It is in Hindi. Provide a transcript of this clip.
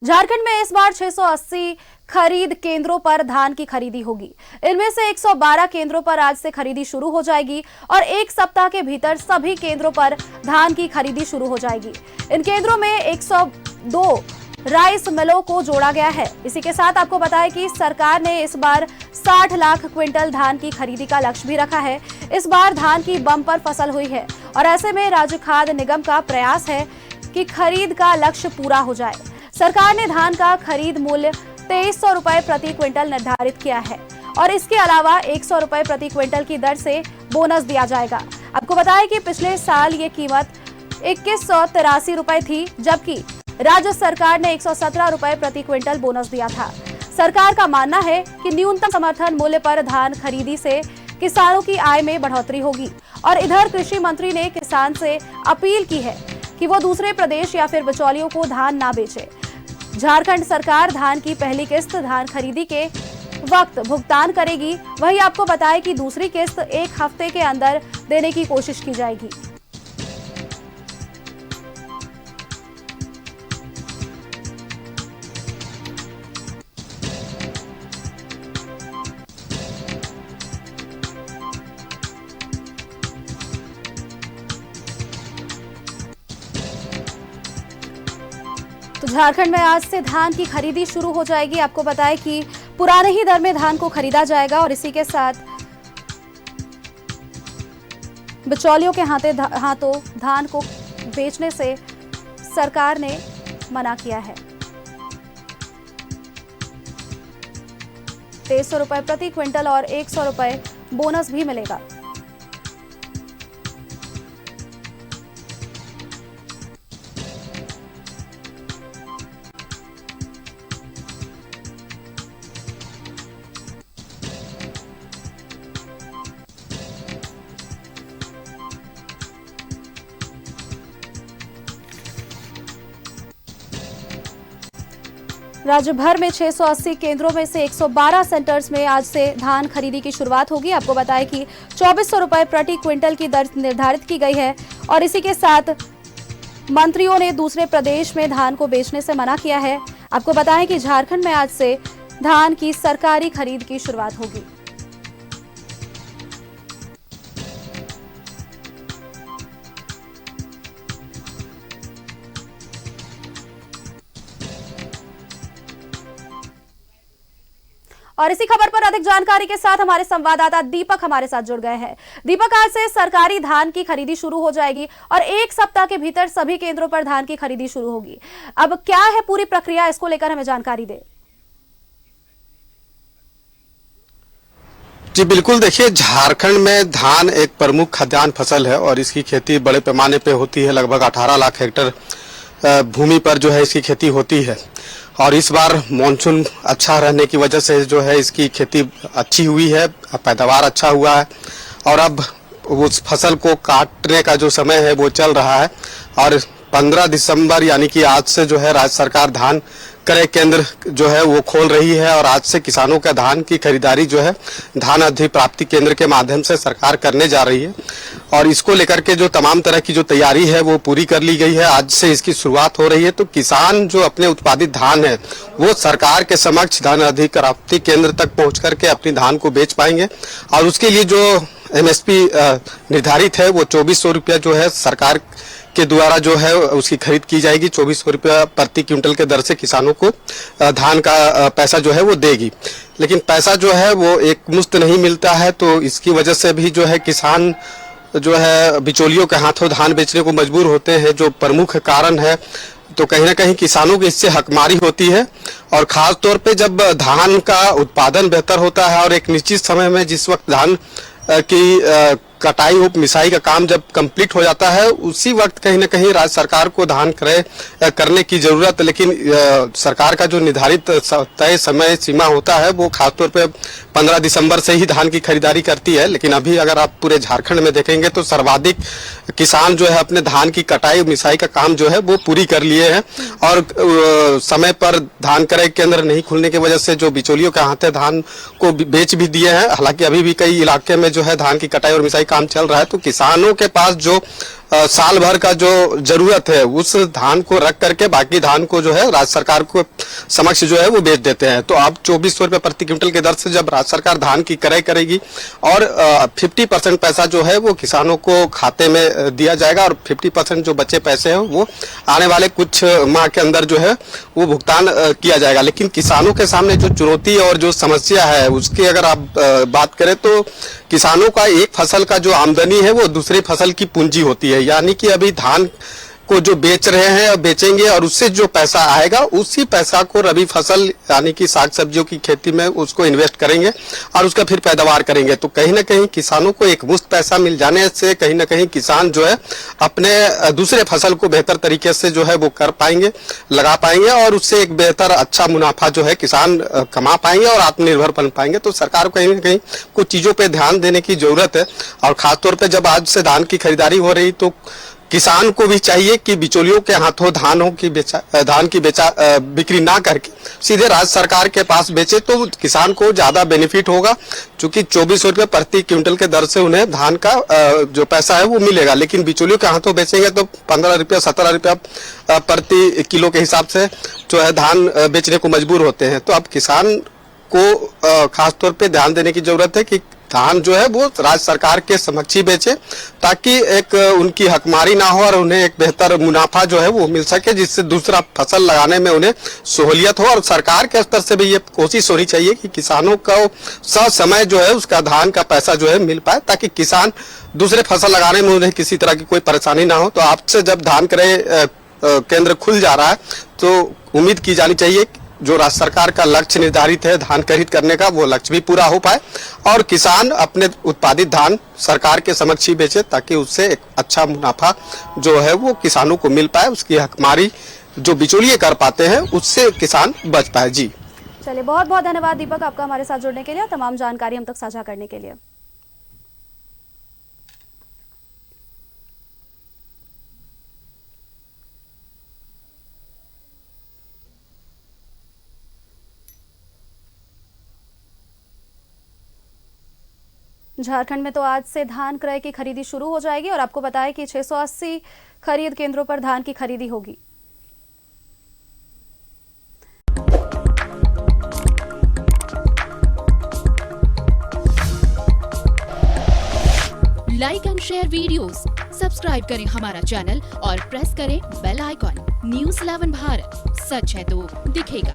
झारखंड में इस बार 680 खरीद केंद्रों पर धान की खरीदी होगी। इनमें से 112 केंद्रों पर आज से खरीदी शुरू हो जाएगी और एक सप्ताह के भीतर सभी केंद्रों पर धान की खरीदी शुरू हो जाएगी। इन केंद्रों में 102 राइस मिलों को जोड़ा गया है। इसी के साथ आपको बताएं कि सरकार ने इस बार 60 लाख क्विंटल धान की खरीदी का लक्ष्य भी रखा है। इस बार धान की बम्पर फसल हुई है और ऐसे में राज्य खाद्य निगम का प्रयास है कि खरीद का लक्ष्य पूरा हो जाए। सरकार ने धान का खरीद मूल्य 2300 रुपए प्रति क्विंटल निर्धारित किया है और इसके अलावा 100 रुपए प्रति क्विंटल की दर से बोनस दिया जाएगा। आपको बताएं कि पिछले साल ये कीमत 2183 रुपए थी, जबकि राज्य सरकार ने 117 रुपए प्रति क्विंटल बोनस दिया था। सरकार का मानना है कि न्यूनतम समर्थन मूल्य पर धान खरीदी से किसानों की आय में बढ़ोतरी होगी और इधर कृषि मंत्री ने किसान से अपील की है कि वो दूसरे प्रदेश या फिर बिचौलियों को धान ना बेचे। झारखंड सरकार धान की पहली किस्त धान खरीदी के वक्त भुगतान करेगी। वहीं आपको बताएं कि दूसरी किस्त एक हफ्ते के अंदर देने की कोशिश की जाएगी। तो झारखंड में आज से धान की खरीदी शुरू हो जाएगी। आपको बताएं कि पुराने ही दर में धान को खरीदा जाएगा और इसी के साथ बिचौलियों के हाथों धान को बेचने से सरकार ने मना किया है। 2300 रुपए प्रति क्विंटल और 100 रुपए बोनस भी मिलेगा। राज्य भर में 680 केंद्रों में से 112 सेंटर्स में आज से धान खरीदी की शुरुआत होगी। आपको बताएं कि 2400 रुपए प्रति क्विंटल की दर निर्धारित की गई है और इसी के साथ मंत्रियों ने दूसरे प्रदेश में धान को बेचने से मना किया है। आपको बताएं कि झारखंड में आज से धान की सरकारी खरीद की शुरुआत होगी। और इसी खबर पर अधिक जानकारी के साथ हमारे संवाददाता दीपक हमारे साथ जुड़ गए हैं। दीपक, आज से सरकारी धान की खरीदी शुरू हो जाएगी और एक सप्ताह के भीतर सभी केंद्रों पर धान की खरीदी शुरू होगी। अब क्या है पूरी प्रक्रिया, इसको लेकर हमें जानकारी दे। जी बिल्कुल, देखिए झारखंड में धान एक प्रमुख खाद्यान्न फसल है और इसकी खेती बड़े पैमाने पे होती है। लगभग 18 लाख हेक्टेयर भूमि पर जो है इसकी खेती होती है और इस बार मानसून अच्छा रहने की वजह से जो है इसकी खेती अच्छी हुई है, पैदावार अच्छा हुआ है और अब उस फसल को काटने का जो समय है वो चल रहा है और 15 दिसंबर यानी कि आज से जो है राज्य सरकार धान क्रय केंद्र जो है वो खोल रही है और आज से किसानों का धान की खरीदारी जो है धान अधिप्राप्ति केंद्र के माध्यम से सरकार करने जा रही है और इसको लेकर के जो तमाम तरह की जो तैयारी है वो पूरी कर ली गई है। आज से इसकी शुरुआत हो रही है तो किसान जो अपने उत्पादित धान है वो सरकार के समक्ष धान अधिप्राप्ति केंद्र तक पहुंच करके अपनी धान को बेच पाएंगे और उसके लिए जो एमएसपी निर्धारित है वो 2400 रुपया जो है सरकार के द्वारा जो है उसकी खरीद की जाएगी। 2400 रुपया प्रति क्विंटल के दर से किसानों को धान का पैसा जो है वो देगी, लेकिन पैसा जो है वो एक मुश्त नहीं मिलता है तो इसकी वजह से भी जो है किसान जो है बिचौलियों के हाथों धान बेचने को मजबूर होते हैं, जो प्रमुख कारण है। तो कहीं ना कहीं किसानों की इससे हकमारी होती है और खास तौर पे जब धान का उत्पादन बेहतर होता है और एक निश्चित समय में जिस वक्त धान की कटाई हो मिसाई का काम जब कंप्लीट हो जाता है उसी वक्त कहीं ना कहीं राज्य सरकार को धान क्रय करने की जरूरत, लेकिन सरकार का जो निर्धारित तय समय सीमा होता है वो खासतौर पे 15 दिसंबर से ही धान की खरीदारी करती है। लेकिन अभी अगर आप पूरे झारखंड में देखेंगे तो सर्वाधिक किसान जो है अपने धान की कटाई मिसाई का काम जो है वो पूरी कर लिए हैं और समय पर धान क्रय केंद्र नहीं खुलने की वजह से जो बिचौलियों के हाथे धान को बेच भी दिए हैं। हालांकि अभी भी कई इलाके में जो है धान की कटाई और मिसाई काम चल रहा है तो किसानों के पास जो साल भर का जो जरूरत है उस धान को रख करके बाकी धान को जो है राज्य सरकार को समक्ष जो है वो बेच देते हैं। तो अब 2400 रुपये प्रति क्विंटल के दर से जब राज्य सरकार धान की क्रय करेगी और 50% पैसा जो है वो किसानों को खाते में दिया जाएगा और 50% जो बचे पैसे हैं वो आने वाले कुछ माह के अंदर जो है वो भुगतान किया जाएगा। लेकिन किसानों के सामने जो चुनौती और जो समस्या है उसकी अगर आप बात करें तो किसानों का एक फसल का जो आमदनी है वो दूसरी फसल की पूंजी होती है। यानी कि अभी धान को जो बेच रहे हैं और बेचेंगे और उससे जो पैसा आएगा उसी पैसा को रबी फसल यानी कि साग सब्जियों की खेती में उसको इन्वेस्ट करेंगे और उसका फिर पैदावार करेंगे। तो कहीं ना कहीं किसानों को एक मुश्त पैसा मिल जाने से कहीं ना कहीं किसान जो है अपने दूसरे फसल को बेहतर तरीके से जो है वो कर पाएंगे, लगा पाएंगे और उससे एक बेहतर अच्छा मुनाफा जो है किसान कमा पाएंगे और आत्मनिर्भर बन पाएंगे। तो सरकार को कहीं ना कहीं कुछ चीजों पर ध्यान देने की जरूरत है और खासतौर पर जब आज से धान की खरीदारी हो रही तो किसान को भी चाहिए कि बिचौलियों के हाथों धान की बिक्री ना करके सीधे राज्य सरकार के पास बेचे तो किसान को ज्यादा बेनिफिट होगा। क्योंकि 2400 रुपये प्रति क्विंटल के दर से उन्हें धान का जो पैसा है वो मिलेगा, लेकिन बिचौलियों के हाथों बेचेंगे तो 15 रुपया 17 रुपया प्रति किलो के हिसाब से जो है धान बेचने को मजबूर होते हैं। तो अब किसान को खासतौर पे ध्यान देने की जरूरत है कि धान जो है वो राज्य सरकार के समक्ष ही बेचे ताकि एक उनकी हकमारी ना हो और उन्हें एक बेहतर मुनाफा जो है वो मिल सके, जिससे दूसरा फसल लगाने में उन्हें सहूलियत हो। और सरकार के स्तर से भी ये कोशिश होनी चाहिए कि किसानों को समय जो है उसका धान का पैसा जो है मिल पाए ताकि किसान दूसरे फसल लगाने में उन्हें किसी तरह की कोई परेशानी ना हो। तो आज से जब धान क्रय केंद्र खुल जा रहा है तो उम्मीद की जानी चाहिए जो राज्य सरकार का लक्ष्य निर्धारित है धान खरीद करने का वो लक्ष्य भी पूरा हो पाए और किसान अपने उत्पादित धान सरकार के समक्ष ही बेचे ताकि उससे एक अच्छा मुनाफा जो है वो किसानों को मिल पाए, उसकी हकमारी जो बिचौलिए कर पाते हैं उससे किसान बच पाए। जी चलिए, बहुत बहुत धन्यवाद दीपक आपका हमारे साथ जुड़ने के लिए, तमाम जानकारी हम तक साझा करने के लिए। झारखंड में तो आज से धान क्रय की खरीदी शुरू हो जाएगी और आपको बताया कि 680 खरीद केंद्रों पर धान की खरीदी होगी। Like and share videos, subscribe करें हमारा चैनल और प्रेस करें बेल आइकॉन। न्यूज़ 11 भारत, सच है तो दिखेगा।